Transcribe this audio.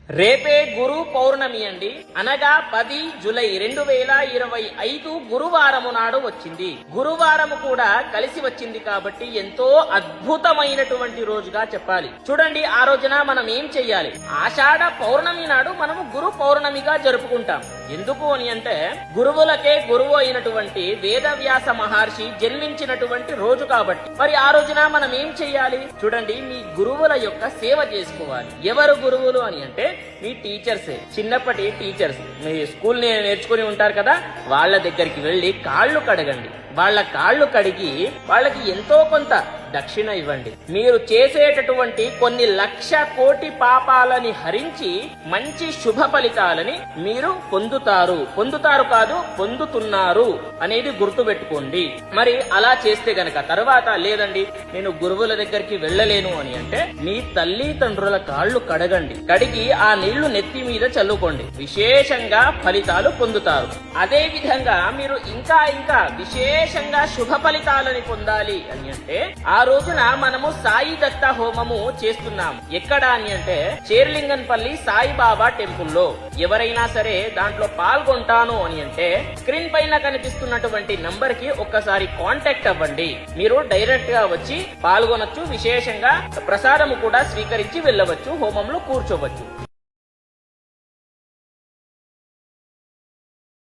రేపే గురు పౌర్ణమి అండి. అనగా 10 జూలై 2025 గురువారము నాడు వచ్చింది. గురువారము కూడా కలిసి వచ్చింది కాబట్టి ఎంతో అద్భుతమైనటువంటి రోజుగా చెప్పాలి. చూడండి, ఆ రోజున మనం ఏం చెయ్యాలి? ఆషాఢ పౌర్ణమి నాడు మనము గురు పౌర్ణమిగా జరుపుకుంటాం. ఎందుకు అని అంటే, గురువులకే గురువు అయినటువంటి వేదవ్యాస మహర్షి జన్మించినటువంటి రోజు కాబట్టి. మరి ఆ రోజున మనం ఏం చెయ్యాలి? చూడండి, మీ గురువుల యొక్క సేవ చేసుకోవాలి. ఎవరు గురువులు అని అంటే మీ టీచర్సే. చిన్నప్పటి టీచర్స్ మీ స్కూల్ నేర్చుకుని ఉంటారు కదా, వాళ్ళ దగ్గరికి వెళ్లి కాళ్ళు కడగండి. వాళ్ళ కాళ్ళు కడిగి వాళ్ళకి ఎంతో కొంత దక్షిణ ఇవ్వండి. మీరు చేసేటటువంటి కొన్ని లక్ష కోటి పాపాలని హరించి మంచి శుభ ఫలితాలని మీరు పొందుతారు కాదు పొందుతున్నారు అనేది గుర్తుపెట్టుకోండి. మరి అలా చేస్తే గనక తర్వాత లేదండి నేను గురువుల దగ్గరికి వెళ్ళలేను అని అంటే మీ తల్లిదండ్రుల కాళ్ళు కడగండి. కడిగి ఆ నీళ్లు నెత్తి మీద చల్లుకోండి. విశేషంగా ఫలితాలు పొందుతారు. అదే విధంగా మీరు ఇంకా విశేషంగా శుభ ఫలితాలని పొందాలి అని అంటే ఆ రోజున మనము సాయి దత్త హోమము చేస్తున్నాం. ఎక్కడ అని అంటే చేర్లింగన్పల్లి సాయిబాబా టెంపుల్లో. ఎవరైనా సరే దాంట్లో పాల్గొంటాను అని అంటే స్క్రీన్ పైన కనిపిస్తున్నటువంటి నంబర్ కి ఒక్కసారి కాంటాక్ట్ అవ్వండి. మీరు డైరెక్ట్ గా వచ్చి పాల్గొనొచ్చు. విశేషంగా ప్రసాదము కూడా స్వీకరించి వెళ్ళవచ్చు. హోమంలో కూర్చోవచ్చు.